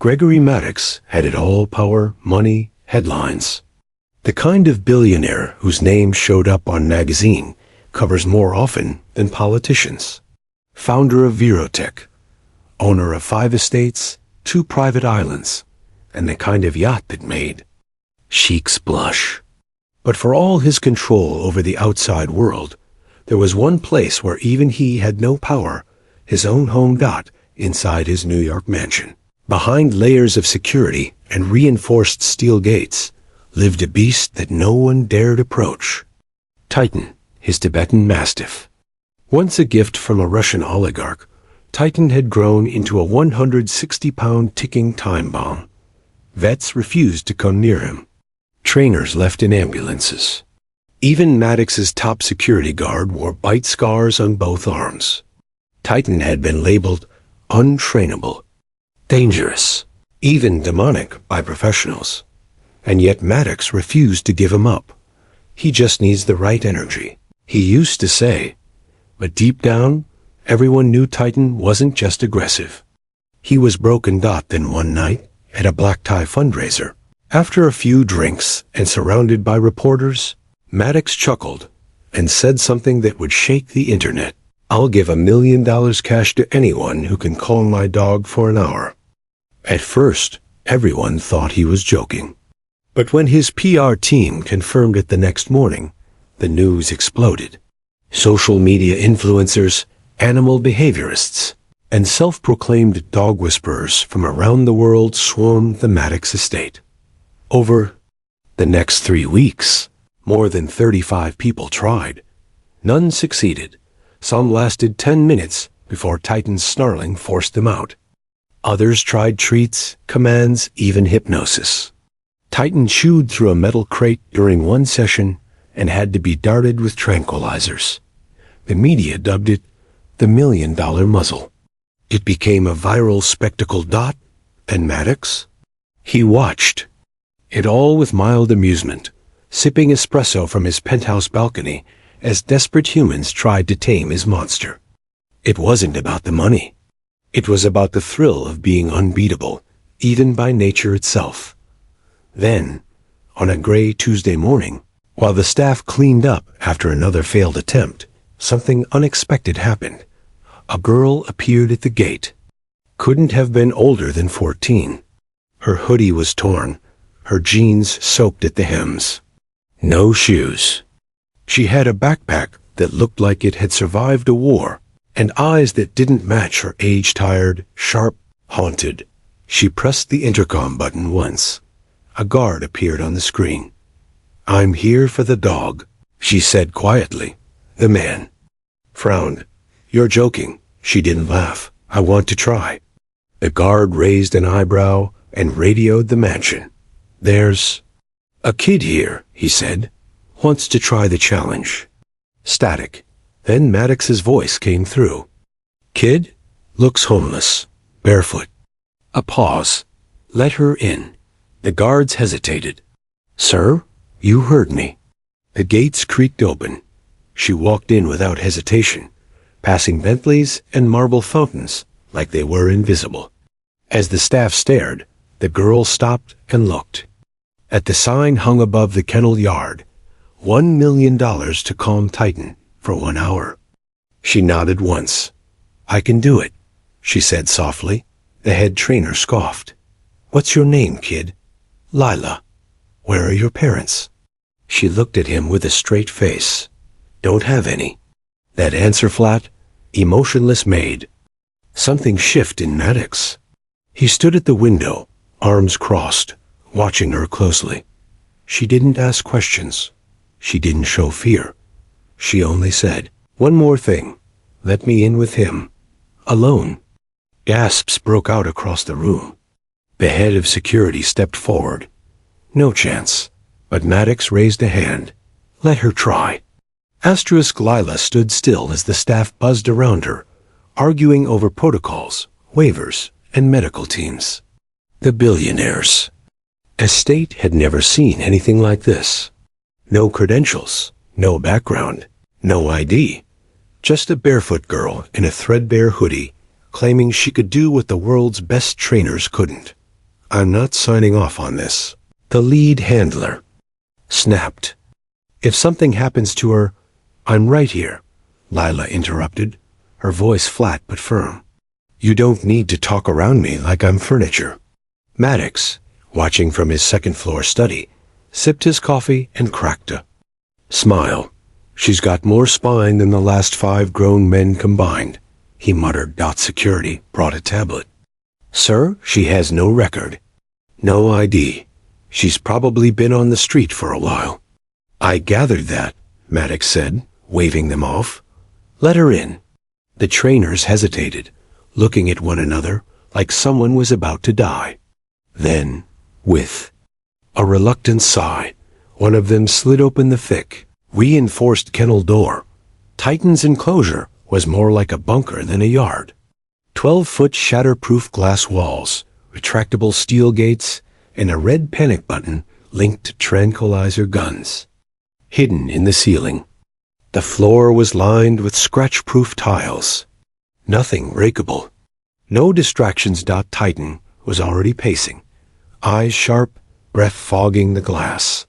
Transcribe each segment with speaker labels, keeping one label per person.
Speaker 1: Gregory Maddox had it all: power, money, headlines. The kind of billionaire whose name showed up on magazine covers more often than politicians. Founder of Virotech, owner of 5 estates, 2 private islands, and the kind of yacht that made sheiks blush. But for all his control over the outside world, there was one place where even he had no power: his own home dot inside his New York mansion. Behind layers of security and reinforced steel gates lived a beast that no one dared approach. Titan, his Tibetan Mastiff. Once a gift from a Russian oligarch, Titan had grown into a 160-pound ticking time bomb. Vets refused to come near him. Trainers left in ambulances. Even Maddox's top security guard wore bite scars on both arms. Titan had been labeled untrainable, dangerous, even demonic by professionals. And yet Maddox refused to give him up. He just needs the right energy, he used to say. But deep down, everyone knew Titan wasn't just aggressive. He was broken. Then one night, at a black tie fundraiser, after a few drinks and surrounded by reporters, Maddox chuckled and said something that would shake the internet. "I'll give $1 million cash to anyone who can calm my dog for an hour." At first, everyone thought he was joking. But when his PR team confirmed it the next morning, the news exploded. Social media influencers, animal behaviorists, and self-proclaimed dog whisperers from around the world swarmed the Maddox estate. Over the next 3 weeks, more than 35 people tried. None succeeded. Some lasted 10 minutes before Titan's snarling forced them out. Others tried treats, commands, even hypnosis. Titan chewed through a metal crate during one session and had to be darted with tranquilizers. The media dubbed it the $1 million muzzle. It became a viral spectacle. And Maddox? He watched. It all with mild amusement, sipping espresso from his penthouse balcony as desperate humans tried to tame his monster. It wasn't about the money. It was about the thrill of being unbeatable, even by nature itself. Then, on a gray Tuesday morning, while the staff cleaned up after another failed attempt, something unexpected happened. A girl appeared at the gate. Couldn't have been older than 14. Her hoodie was torn, her jeans soaked at the hems. No shoes. She had a backpack that looked like it had survived a war, and eyes that didn't match her age-tired, sharp, haunted. She pressed the intercom button once. A guard appeared on the screen. "I'm here for the dog," she said quietly. The man frowned. "You're joking." She didn't laugh. "I want to try." The guard raised an eyebrow and radioed the mansion. "There's a kid here," he said. "Wants to try the challenge." Static. Then Maddox's voice came through. "Kid? Looks homeless. Barefoot." A pause. "Let her in." The guards hesitated. "Sir, you heard me." The gates creaked open. She walked in without hesitation, passing Bentleys and marble fountains like they were invisible. As the staff stared, the girl stopped and looked. At the sign hung above the kennel yard, $1 million to calm Titan for 1 hour. She nodded once. "I can do it," she said softly. The head trainer scoffed. "What's your name, kid?" "Lila." "Where are your parents?" She looked at him with a straight face. "Don't have any." That answer flat, emotionless made something shift in Maddox. He stood at the window, arms crossed, watching her closely. She didn't ask questions. She didn't show fear. She only said, "One more thing. Let me in with him. Alone." Gasps broke out across the room. The head of security stepped forward. "No chance." But Maddox raised a hand. "Let her try." Lila stood still as the staff buzzed around her, arguing over protocols, waivers, and medical teams. The Billionaire's estate had never seen anything like this. No credentials, no background, no ID. Just a barefoot girl in a threadbare hoodie, claiming she could do what the world's best trainers couldn't. I'm not signing off on this. The lead handler snapped. If something happens to her, I'm right here, Lila interrupted, her voice flat but firm. You don't need to talk around me like I'm furniture. Maddox, watching from his second-floor study, sipped his coffee and cracked a smile. She's got more spine than the last 5 grown men combined, he muttered. Security brought a tablet. Sir, she has no record. No ID. She's probably been on the street for a while. I gathered that, Maddox said, waving them off. Let her in. The trainers hesitated, looking at one another like someone was about to die. Then, with a reluctant sigh, one of them slid open the thick, reinforced kennel door. Titan's enclosure was more like a bunker than a yard. 12-foot shatterproof glass walls, retractable steel gates, and a red panic button linked to tranquilizer guns. Hidden in the ceiling, the floor was lined with scratch-proof tiles. Nothing breakable. No distractions. Titan was already pacing, eyes sharp, breath fogging the glass.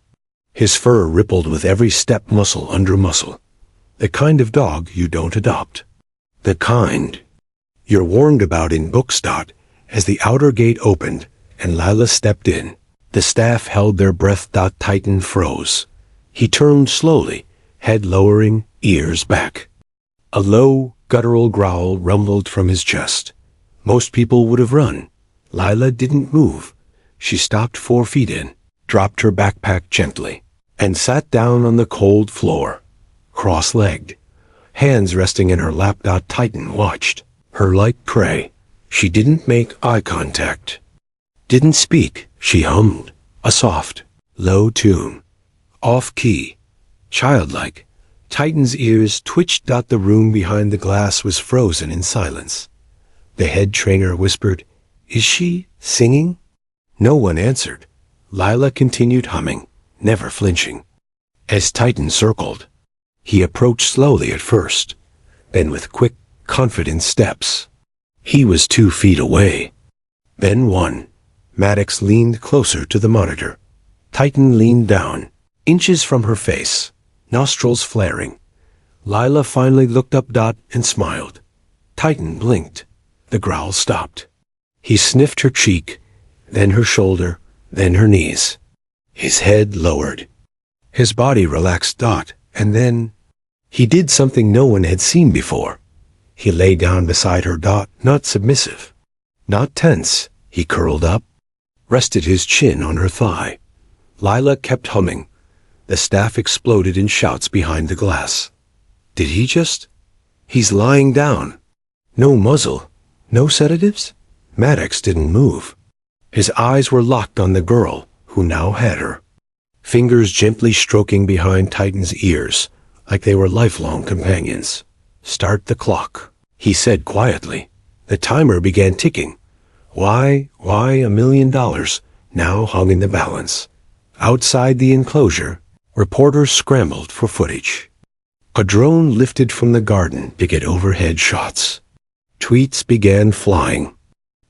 Speaker 1: His fur rippled with every step, muscle under muscle. The kind of dog you don't adopt. The kind you're warned about in books. As the outer gate opened and Lila stepped in, the staff held their breath. Titan froze. He turned slowly, head lowering, ears back. A low, guttural growl rumbled from his chest. Most people would have run. Lila didn't move. She stopped 4 feet in, dropped her backpack gently, and sat down on the cold floor, cross-legged, hands resting in her lap. Titan watched her like prey. She didn't make eye contact, didn't speak. She hummed a soft, low tune, off-key, childlike. Titan's ears twitched. The room behind the glass was frozen in silence. The head trainer whispered, Is she singing? No one answered. Lila continued humming, never flinching. As Titan circled, he approached slowly at first, then with quick, confident steps. He was 2 feet away. Then 1. Maddox leaned closer to the monitor. Titan leaned down, inches from her face, nostrils flaring. Lila finally looked up. And smiled. Titan blinked. The growl stopped. He sniffed her cheek, then her shoulder, then her knees. His head lowered. His body relaxed. And then he did something no one had seen before. He lay down beside her. Not submissive, not tense. He curled up, rested his chin on her thigh. Lila kept humming. The staff exploded in shouts behind the glass. Did he just? He's lying down. No muzzle, no sedatives? Maddox didn't move. His eyes were locked on the girl, who now had her. Fingers gently stroking behind Titan's ears, like they were lifelong companions. Start the clock, he said quietly. The timer began ticking. Why, $1 million now hung in the balance. Outside the enclosure, reporters scrambled for footage. A drone lifted from the garden to get overhead shots. Tweets began flying.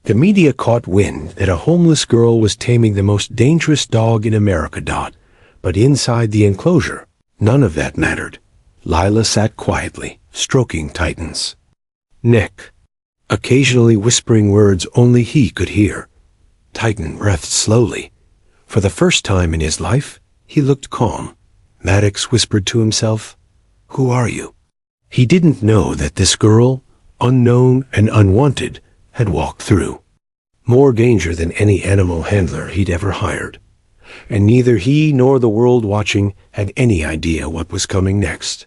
Speaker 1: The media caught wind that a homeless girl was taming the most dangerous dog in America. But inside the enclosure, none of that mattered. Lila sat quietly, stroking Titan's neck, occasionally whispering words only he could hear. Titan breathed slowly. For the first time in his life, he looked calm. Maddox whispered to himself, Who are you? He didn't know that this girl, unknown and unwanted, had walked through. More danger than any animal handler he'd ever hired. And neither he nor the world watching had any idea what was coming next.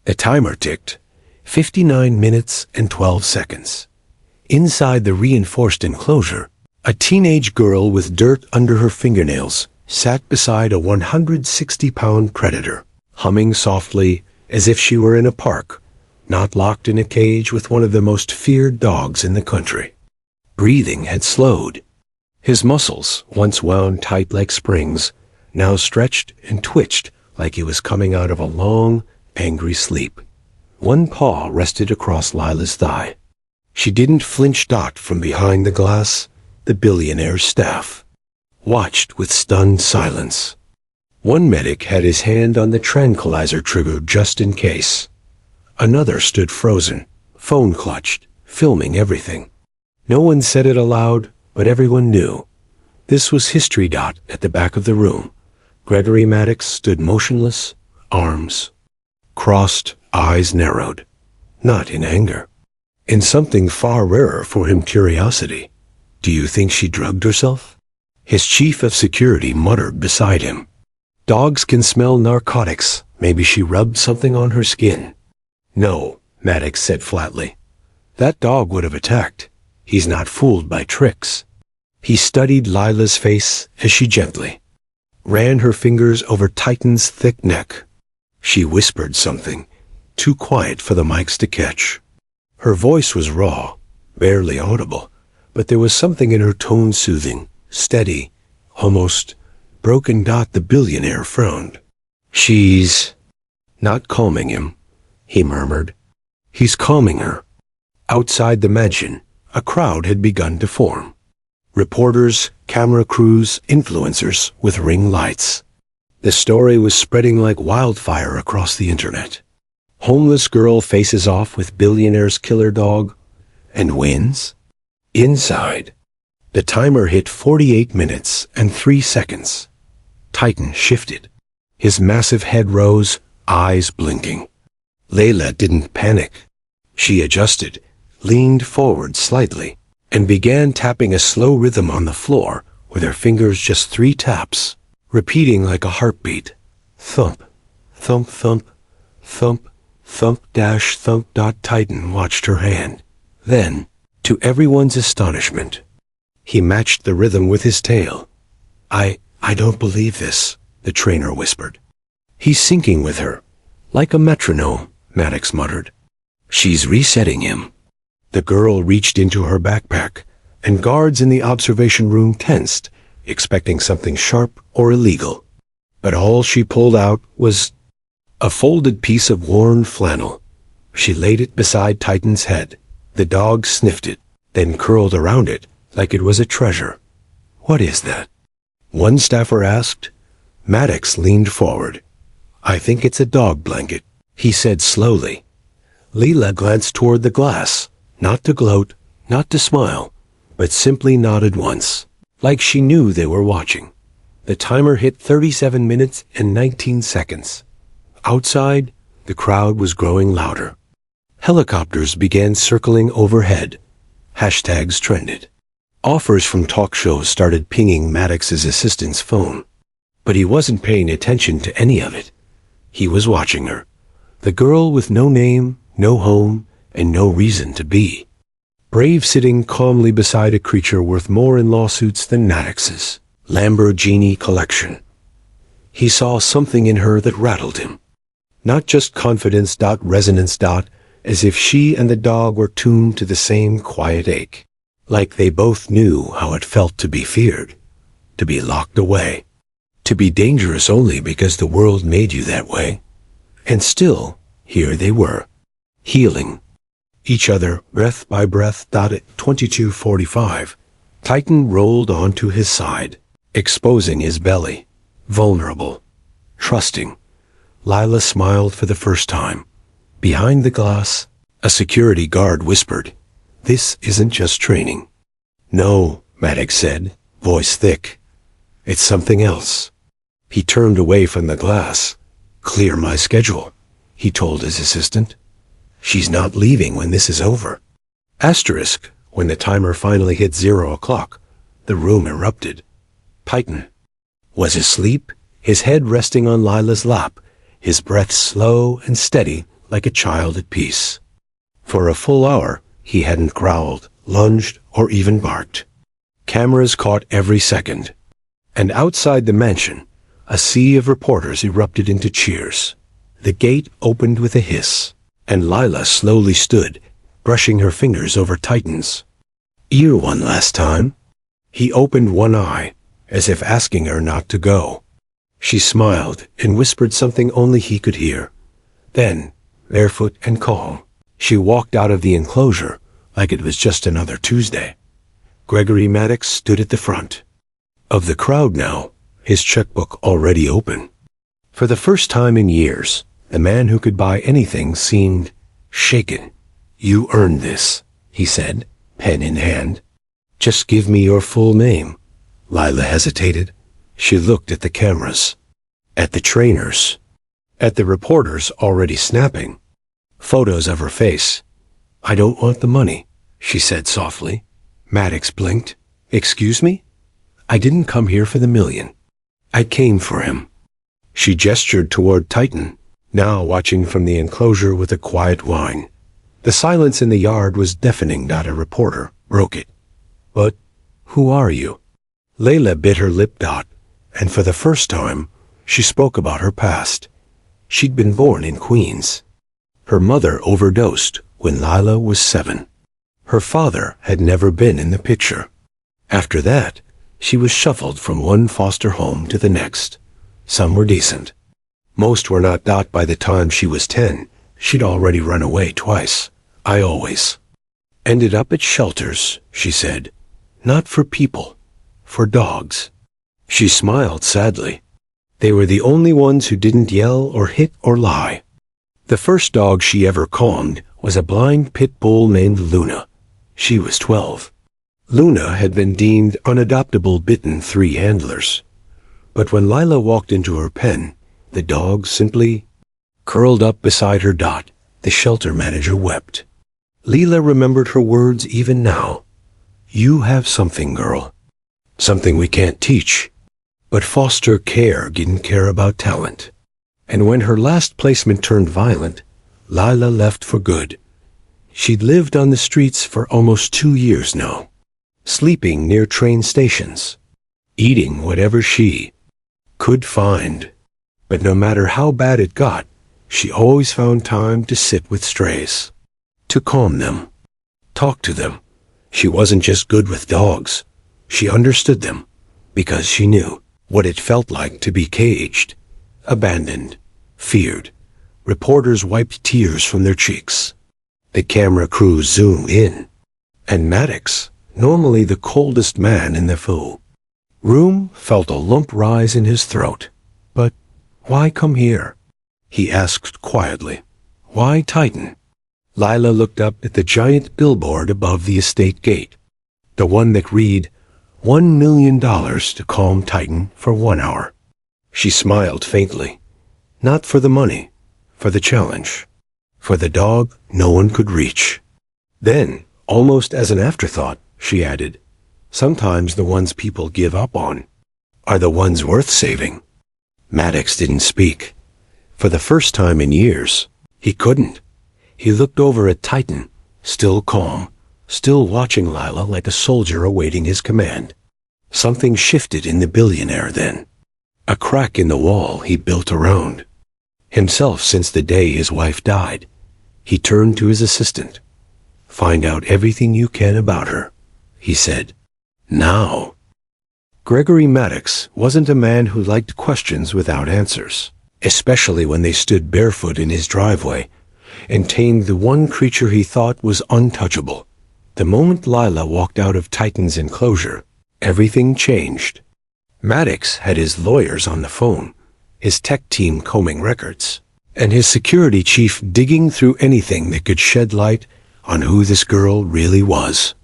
Speaker 1: The timer ticked. 59 minutes and 12 seconds. Inside the reinforced enclosure, a teenage girl with dirt under her fingernails sat beside a 160-pound predator, humming softly as if she were in a park, not locked in a cage with one of the most feared dogs in the country. Breathing had slowed. His muscles, once wound tight like springs, now stretched and twitched like he was coming out of a long, angry sleep. One paw rested across Lila's thigh. She didn't flinch. From behind the glass, The billionaire's staff watched with stunned silence. One medic had his hand on the tranquilizer trigger just in case. Another stood frozen, phone clutched, filming everything. No one said it aloud, but everyone knew. This was history. At the back of the room, Gregory Maddox stood motionless, arms crossed, eyes narrowed. Not in anger. In something far rarer for him, curiosity. Do you think she drugged herself? His chief of security muttered beside him. Dogs can smell narcotics. Maybe she rubbed something on her skin. No, Maddox said flatly. That dog would have attacked. He's not fooled by tricks. He studied Lila's face as she gently ran her fingers over Titan's thick neck. She whispered something, too quiet for the mics to catch. Her voice was raw, barely audible, but there was something in her tone soothing, steady, almost broken. The billionaire frowned. She's not calming him, he murmured. He's calming her. Outside the mansion, a crowd had begun to form. Reporters, camera crews, influencers with ring lights. The story was spreading like wildfire across the internet. Homeless girl faces off with billionaire's killer dog and wins. Inside, the timer hit 48 minutes and 3 seconds. Titan shifted. His massive head rose, eyes blinking. Layla didn't panic. She adjusted, leaned forward slightly, and began tapping a slow rhythm on the floor with her fingers, just 3 taps, repeating like a heartbeat. Thump, thump, thump, thump, thump, dash, thump. Titan watched her hand. Then, to everyone's astonishment, he matched the rhythm with his tail. I don't believe this, the trainer whispered. He's syncing with her, like a metronome, Maddox muttered. She's resetting him. The girl reached into her backpack, and guards in the observation room tensed, expecting something sharp or illegal. But all she pulled out was a folded piece of worn flannel. She laid it beside Titan's head. The dog sniffed it, then curled around it like it was a treasure. What is that? One staffer asked. Maddox leaned forward. I think it's a dog blanket, he said slowly. Leela glanced toward the glass, not to gloat, not to smile, but simply nodded once, like she knew they were watching. The timer hit 37 minutes and 19 seconds. Outside, the crowd was growing louder. Helicopters began circling overhead. Hashtags trended. Offers from talk shows started pinging Maddox's assistant's phone. But he wasn't paying attention to any of it. He was watching her. The girl with no name, no home, and no reason to be. Brave, sitting calmly beside a creature worth more in lawsuits than Maddox's Lamborghini collection. He saw something in her that rattled him. Not just confidence. Resonance. As if she and the dog were tuned to the same quiet ache. Like they both knew how it felt to be feared, to be locked away, to be dangerous only because the world made you that way. And still, here they were, healing each other breath by breath. At 22:45, Titan rolled onto his side, exposing his belly, vulnerable, trusting. Lila smiled for the first time. Behind the glass, a security guard whispered, "This isn't just training." "No," Maddox said, voice thick. "It's something else." He turned away from the glass. "Clear my schedule," he told his assistant. "She's not leaving when this is over." Asterisk, when the timer finally hit 0 o'clock, the room erupted. Titan was asleep, his head resting on Lila's lap, his breath slow and steady like a child at peace. For a full hour, he hadn't growled, lunged, or even barked. Cameras caught every second. And outside the mansion, a sea of reporters erupted into cheers. The gate opened with a hiss, and Lila slowly stood, brushing her fingers over Titan's ear one last time. He opened one eye, as if asking her not to go. She smiled and whispered something only he could hear. Then, barefoot and calm, she walked out of the enclosure like it was just another Tuesday. Gregory Maddox stood at the front of the crowd now, his checkbook already open. For the first time in years, the man who could buy anything seemed shaken. "You earned this," he said, pen in hand. "Just give me your full name." Lila hesitated. She looked at the cameras, at the trainers, at the reporters already snapping photos of her face. "I don't want the money," she said softly. Maddox blinked. "Excuse me? I didn't come here for the million. I came for him." She gestured toward Titan, now watching from the enclosure with a quiet whine. The silence in the yard was deafening. Not a reporter broke it. "But who are you?" Layla bit her lip. And for the first time, she spoke about her past. She'd been born in Queens. Her mother overdosed when Lila was 7. Her father had never been in the picture. After that, she was shuffled from one foster home to the next. Some were decent. Most were not. By the time she was 10, she'd already run away twice. "I always ended up at shelters," she said. "Not for people, for dogs." She smiled sadly. They were the only ones who didn't yell or hit or lie. The first dog she ever calmed was a blind pit bull named Luna. She was 12. Luna had been deemed unadoptable, bitten 3 handlers. But when Lila walked into her pen, the dog simply curled up beside her. The shelter manager wept. Lila remembered her words even now. "You have something, girl. Something we can't teach." But foster care didn't care about talent. And when her last placement turned violent, Lila left for good. She'd lived on the streets for almost 2 years now, sleeping near train stations, eating whatever she could find. But no matter how bad it got, she always found time to sit with strays, to calm them, talk to them. She wasn't just good with dogs. She understood them, because she knew what it felt like to be caged, abandoned, feared. Reporters wiped tears from their cheeks. The camera crews zoomed in. And Maddox, normally the coldest man in the room, felt a lump rise in his throat. "But why come here?" he asked quietly. "Why Titan?" Lila looked up at the giant billboard above the estate gate, the one that read, $1 million to calm Titan for 1 hour. She smiled faintly. Not for the money, for the challenge, for the dog no one could reach. Then, almost as an afterthought, she added, "Sometimes the ones people give up on are the ones worth saving." Maddox didn't speak. For the first time in years, he couldn't. He looked over at Titan, still calm, still watching Lila like a soldier awaiting his command. Something shifted in the billionaire then. A crack in the wall he built around himself since the day his wife died. He turned to his assistant. "Find out everything you can about her," he said. "Now." Gregory Maddox wasn't a man who liked questions without answers, especially when they stood barefoot in his driveway and tamed the one creature he thought was untouchable. The moment Lila walked out of Titan's enclosure, everything changed. Maddox had his lawyers on the phone, his tech team combing records, and his security chief digging through anything that could shed light on who this girl really was.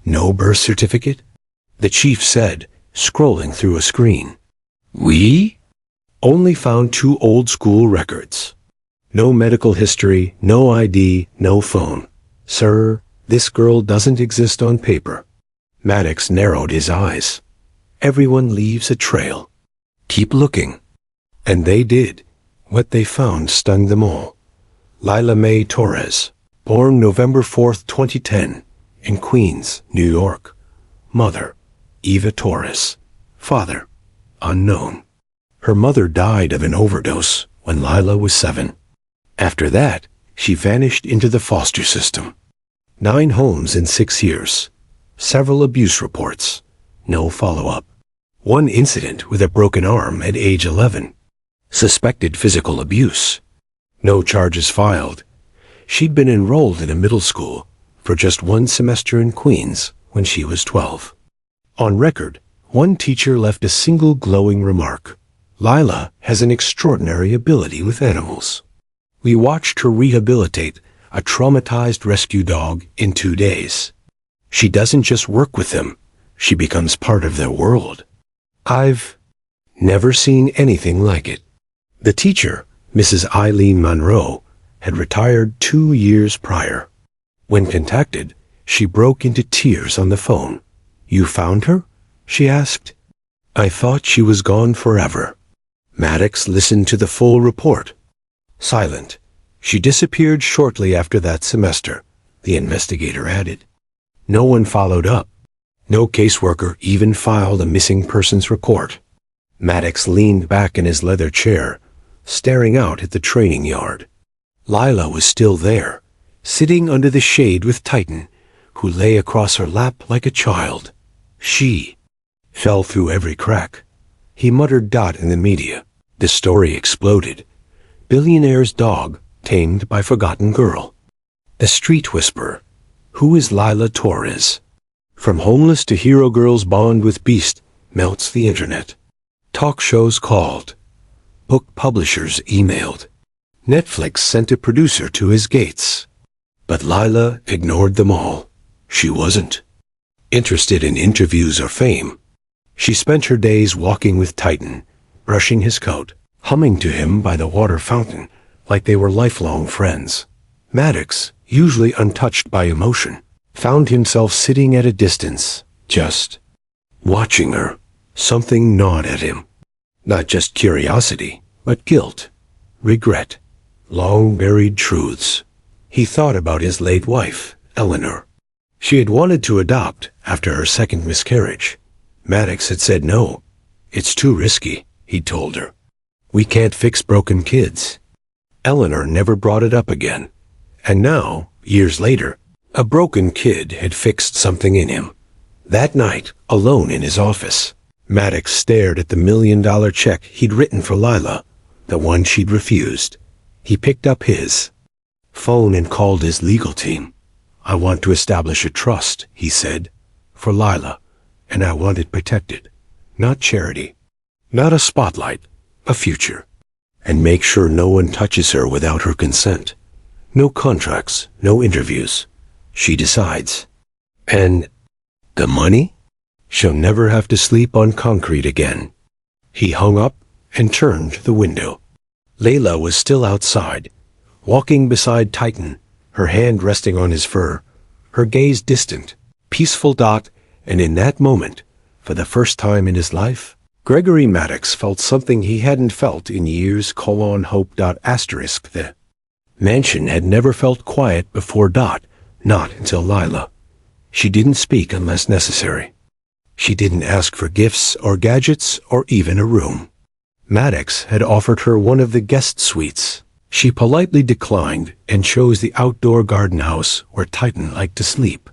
Speaker 1: "No birth certificate?" the chief said, scrolling through a screen. "We only found 2 old-school records. No medical history, no ID, no phone. Sir, this girl doesn't exist on paper." Maddox narrowed his eyes. "Everyone leaves a trail. Keep looking." And they did. What they found stunned them all. Lila Mae Torres, born November 4th, 2010, in Queens, New York. Mother, Eva Torres. Father, unknown. Her mother died of an overdose when Lila was 7. After that, she vanished into the foster system. 9 homes in 6 years. Several abuse reports. No follow-up. 1 incident with a broken arm at age 11. Suspected physical abuse. No charges filed. She'd been enrolled in a middle school for just 1 semester in Queens when she was 12. On record, one teacher left a single glowing remark: "Lila has an extraordinary ability with animals. We watched her rehabilitate a traumatized rescue dog in 2 days. She doesn't just work with them, she becomes part of their world. I've never seen anything like it." The teacher, Mrs. Eileen Monroe, had retired 2 years prior. When contacted, she broke into tears on the phone. "You found her?" she asked. "I thought she was gone forever." Maddox listened to the full report. Silent. "She disappeared shortly after that semester," the investigator added. No one followed up. No caseworker even filed a missing persons report. Maddox leaned back in his leather chair, staring out at the training yard. Lila was still there, sitting under the shade with Titan, who lay across her lap like a child. She fell through every crack. He muttered Dot in the media. The story exploded. Billionaire's dog tamed by forgotten girl. The street whisperer. Who is Lila Torres? From homeless to hero girl's bond with beast melts the internet. Talk shows called. Book publishers emailed. Netflix sent a producer to his gates. But Lila ignored them all. She wasn't interested in interviews or fame. She spent her days walking with Titan, brushing his coat, humming to him by the water fountain like they were lifelong friends. Maddox, usually untouched by emotion, found himself sitting at a distance, just watching her. Something gnawed at him. Not just curiosity, but guilt, regret, long-buried truths. He thought about his late wife, Eleanor. She had wanted to adopt after her second miscarriage. Maddox had said no. "It's too risky," he'd told her. "We can't fix broken kids." Eleanor never brought it up again. And now, years later, a broken kid had fixed something in him. That night, alone in his office, Maddox stared at the $1 million check he'd written for Lila, the one she'd refused. He picked up his phone and called his legal team. "I want to establish a trust," he said, "for Lila, and I want it protected. Not charity, not a spotlight, a future. And make sure no one touches her without her consent. No contracts, no interviews. She decides. And the money? She'll never have to sleep on concrete again." He hung up and turned to the window. Layla was still outside, walking beside Titan, her hand resting on his fur, her gaze distant, peaceful. Dot, and in that moment, for the first time in his life, Gregory Maddox felt something he hadn't felt in years. Hope. The mansion had never felt quiet before. Not until Lila. She didn't speak unless necessary. She didn't ask for gifts or gadgets or even a room. Maddox had offered her one of the guest suites. She politely declined and chose the outdoor garden house where Titan liked to sleep.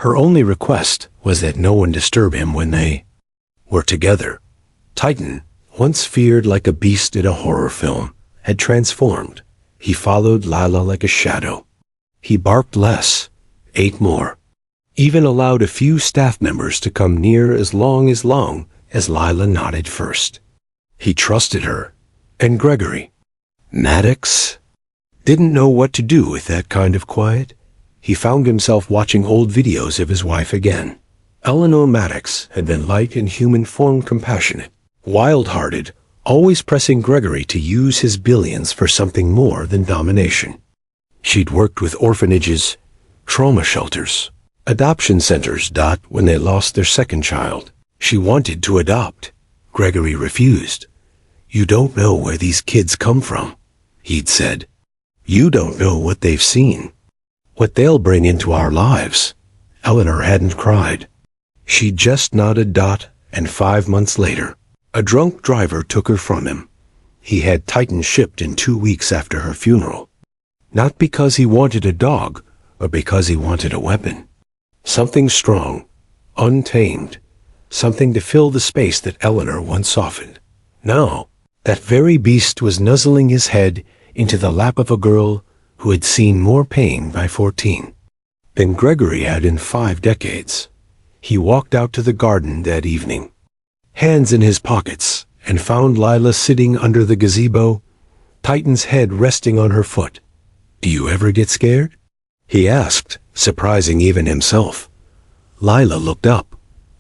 Speaker 1: Her only request was that no one disturb him when they were together. Titan, once feared like a beast in a horror film, had transformed. He followed Lila like a shadow. He barked less, ate more, even allowed a few staff members to come near as long as Lila nodded first. He trusted her, and Gregory Maddox didn't know what to do with that kind of quiet. He found himself watching old videos of his wife again. Eleanor Maddox had been light in human form, compassionate, wild-hearted, always pressing Gregory to use his billions for something more than domination. She'd worked with orphanages, trauma shelters, adoption centers. When they lost their second child, she wanted to adopt. Gregory refused. "You don't know where these kids come from," he'd said. "You don't know what they've seen, what they'll bring into our lives." Eleanor hadn't cried. She just nodded. And 5 months later, a drunk driver took her from him. He had Titan shipped in 2 weeks after her funeral. Not because he wanted a dog, but because he wanted a weapon. Something strong, untamed, something to fill the space that Eleanor once softened. Now, that very beast was nuzzling his head into the lap of a girl who had seen more pain by 14 than Gregory had in 5 decades. He walked out to the garden that evening, hands in his pockets, and found Lila sitting under the gazebo, Titan's head resting on her foot. "Do you ever get scared?" he asked, surprising even himself. Lila looked up.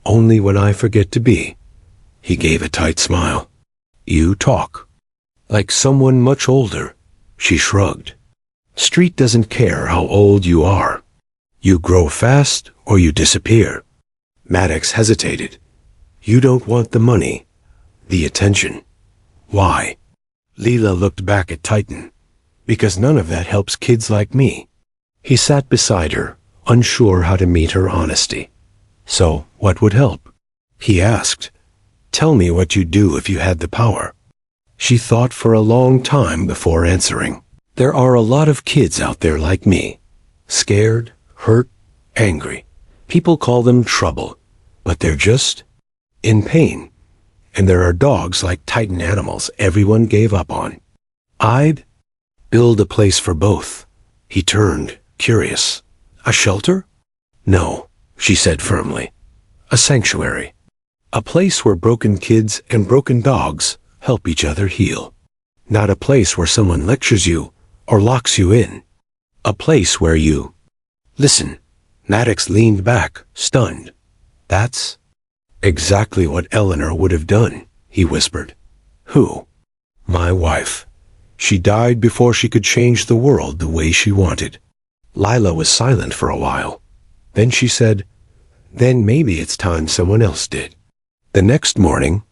Speaker 1: "Only when I forget to be." He gave a tight smile. "You talk like someone much older." She shrugged. "Street doesn't care how old you are. You grow fast or you disappear." Maddox hesitated. "You don't want the money, the attention. Why?" Lila looked back at Titan. "Because none of that helps kids like me." He sat beside her, unsure how to meet her honesty. "So, what would help?" he asked. "Tell me what you'd do if you had the power." She thought for a long time before answering. "There are a lot of kids out there like me. Scared, hurt, angry. People call them trouble, but they're just in pain. And there are dogs like Titan animals everyone gave up on. I'd build a place for both." He turned, curious. "A shelter?" "No," she said firmly. "A sanctuary. A place where broken kids and broken dogs help each other heal. Not a place where someone lectures you or locks you in. A place where you listen." Maddox leaned back, stunned. "That's exactly what Eleanor would have done," he whispered. "Who?" "My wife. She died before she could change the world the way she wanted." Lila was silent for a while. Then she said, "Then maybe it's time someone else did." The next morning,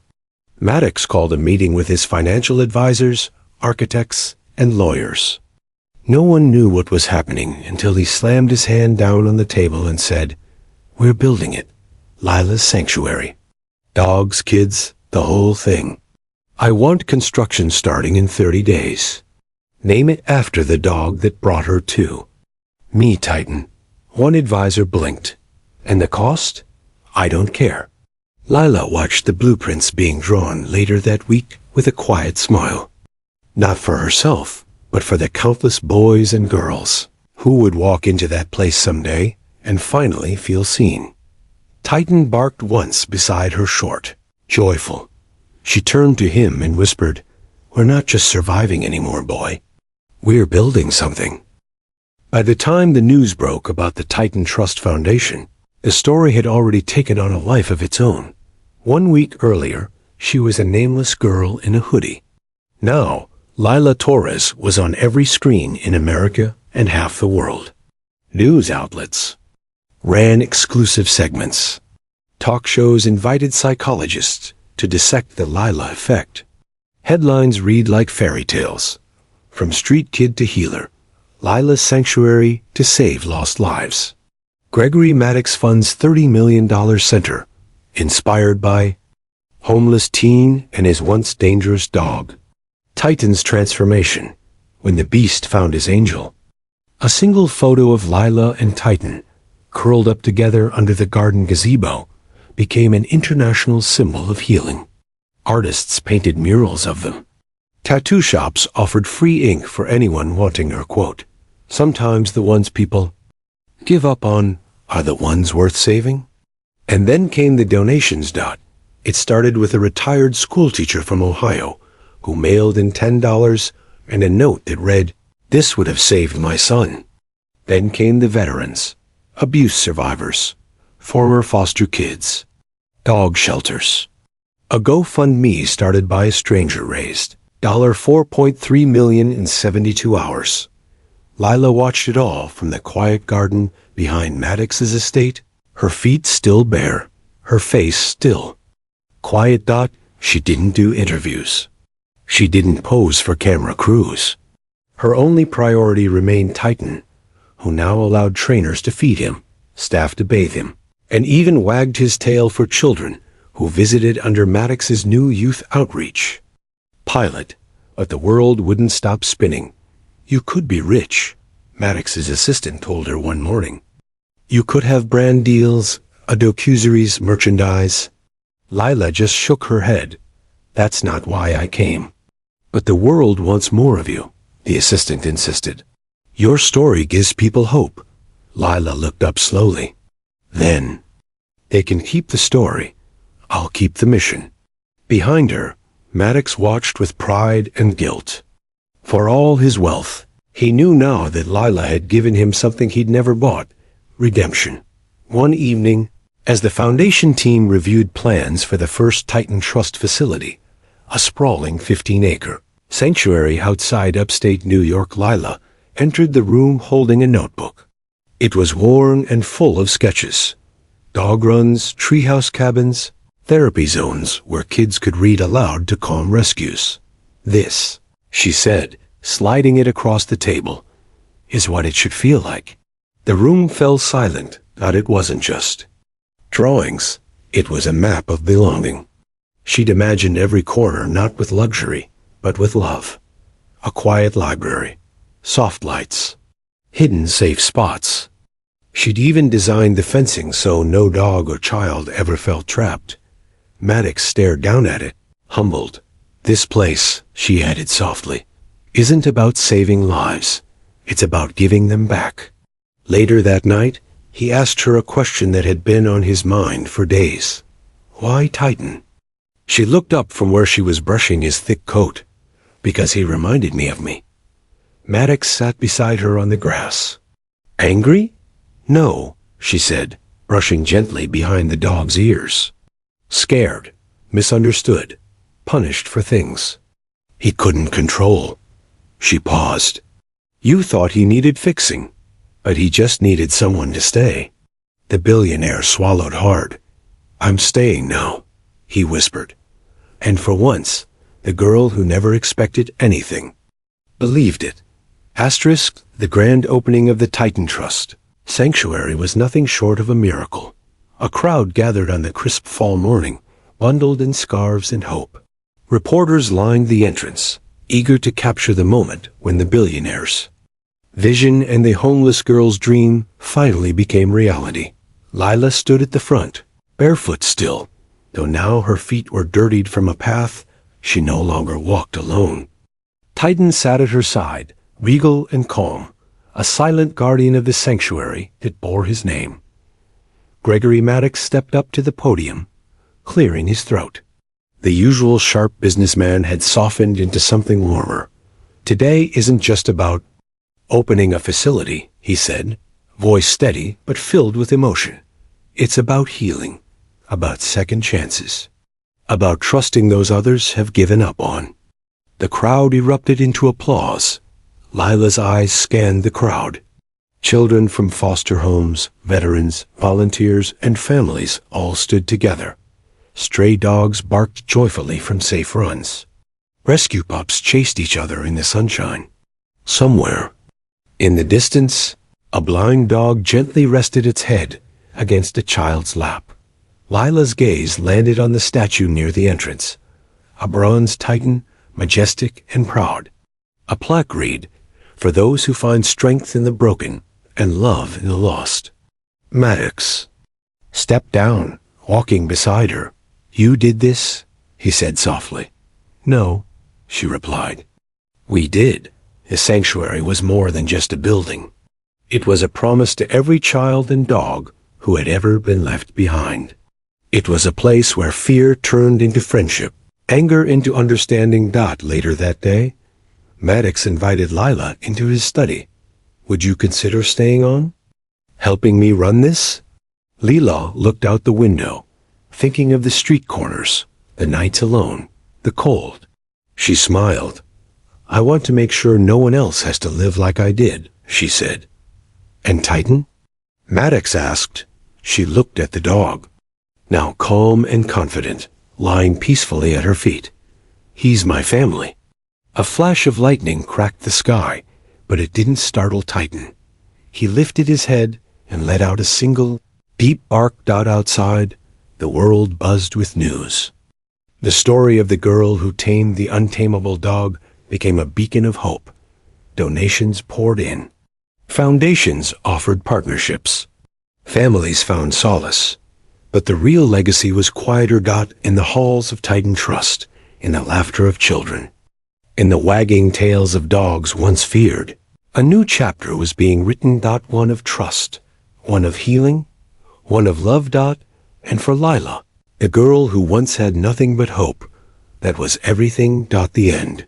Speaker 1: Maddox called a meeting with his financial advisors, architects, and lawyers. No one knew what was happening until he slammed his hand down on the table and said, "We're building it. Lila's sanctuary. Dogs, kids, the whole thing. I want construction starting in 30 days. Name it after the dog that brought her to me, Titan." One advisor blinked. "And the cost? I don't care." Lila watched the blueprints being drawn later that week with a quiet smile. Not for herself, but for the countless boys and girls who would walk into that place someday and finally feel seen. Titan barked once beside her short, joyful. She turned to him and whispered, "We're not just surviving anymore, boy. We're building something." By the time the news broke about the Titan Trust Foundation, the story had already taken on a life of its own. 1 week earlier, she was a nameless girl in a hoodie. Now, Lila Torres was on every screen in America and half the world. News outlets ran exclusive segments. Talk shows invited psychologists to dissect the Lila effect. Headlines read like fairy tales. From street kid to healer, Lila's sanctuary to save lost lives. Gregory Maddox funds $30 million center, inspired by homeless teen and his once dangerous dog. Titan's transformation, when the beast found his angel. A single photo of Lila and Titan, curled up together under the garden gazebo, became an international symbol of healing. Artists painted murals of them. Tattoo shops offered free ink for anyone wanting her quote. Sometimes the ones people give up on are the ones worth saving. And then came the donations. It started with a retired schoolteacher from Ohio who mailed in $10 and a note that read, "This would have saved my son." Then came the veterans, abuse survivors, former foster kids, dog shelters. A GoFundMe started by a stranger raised $4.3 million in 72 hours. Lila watched it all from the quiet garden behind Maddox's estate, her feet still bare, her face still. Quiet. She didn't do interviews. She didn't pose for camera crews. Her only priority remained Titan, who now allowed trainers to feed him, staff to bathe him, and even wagged his tail for children who visited under Maddox's new youth outreach. Pilot, but the world wouldn't stop spinning. "You could be rich," Maddox's assistant told her one morning. "You could have brand deals, a docuseries, merchandise." Lila just shook her head. "That's not why I came." "But the world wants more of you," the assistant insisted. "Your story gives people hope." Lila looked up slowly. Then They can keep the story. I'll keep the mission. Behind her, Maddox watched with pride and guilt. For all his wealth, he knew now that Lila had given him something he'd never bought: redemption. One evening, as the foundation team reviewed plans for the first Titan Trust facility, a sprawling 15-acre sanctuary outside upstate New York, Lila entered the room holding a notebook. It was worn and full of sketches. Dog runs, treehouse cabins, therapy zones where kids could read aloud to calm rescues. "This," she said, sliding it across the table, "is what it should feel like." The room fell silent, but it wasn't just drawings. It was a map of belonging. She'd imagined every corner not with luxury, but with love. A quiet library, soft lights, hidden safe spots. She'd even designed the fencing so no dog or child ever felt trapped. Maddox stared down at it, humbled. "This place," she added softly, "isn't about saving lives. It's about giving them back." Later that night, he asked her a question that had been on his mind for days. "Why Titan?" She looked up from where she was brushing his thick coat. "Because he reminded me of me." Maddox sat beside her on the grass. "Angry?" "No," she said, brushing gently behind the dog's ears. "Scared, misunderstood, punished for things he couldn't control." She paused. "You thought he needed fixing, but he just needed someone to stay." The billionaire swallowed hard. "I'm staying now," he whispered. And for once, the girl who never expected anything believed it. Asterisk, the grand opening of the Titan Trust sanctuary was nothing short of a miracle. A crowd gathered on the crisp fall morning, bundled in scarves and hope. Reporters lined the entrance, eager to capture the moment when the billionaire's vision and the homeless girl's dream finally became reality. Lila stood at the front, barefoot still, though now her feet were dirtied from a path she no longer walked alone. Titan sat at her side, regal and calm, a silent guardian of the sanctuary that bore his name. Gregory Maddox stepped up to the podium, clearing his throat. The usual sharp businessman had softened into something warmer. "Today isn't just about opening a facility," he said, voice steady but filled with emotion. "It's about healing, about second chances, about trusting those others have given up on." The crowd erupted into applause. Lila's eyes scanned the crowd. Children from foster homes, veterans, volunteers, and families all stood together. Stray dogs barked joyfully from safe runs. Rescue pups chased each other in the sunshine. Somewhere, in the distance, a blind dog gently rested its head against a child's lap. Lila's gaze landed on the statue near the entrance, a bronze Titan, majestic and proud. A plaque read, "For those who find strength in the broken and love in the lost." Maddox stepped down, walking beside her. "You did this?" he said softly. "No," she replied. "We did." His sanctuary was more than just a building. It was a promise to every child and dog who had ever been left behind. It was a place where fear turned into friendship, anger into understanding. Later that day, Maddox invited Lila into his study. "Would you consider staying on? Helping me run this?" Lila looked out the window, thinking of the street corners, the nights alone, the cold. She smiled. "I want to make sure no one else has to live like I did," she said. "And Titan?" Maddox asked. She looked at the dog, now calm and confident, lying peacefully at her feet. "He's my family." A flash of lightning cracked the sky, but it didn't startle Titan. He lifted his head and let out a single, deep bark. Outside, the world buzzed with news. The story of the girl who tamed the untamable dog became a beacon of hope. Donations poured in. Foundations offered partnerships. Families found solace. But the real legacy was quieter. In the halls of Titan Trust, in the laughter of children, in the wagging tails of dogs once feared, a new chapter was being written. One of trust, one of healing, one of love. And for Lila, a girl who once had nothing but hope, that was everything. The end.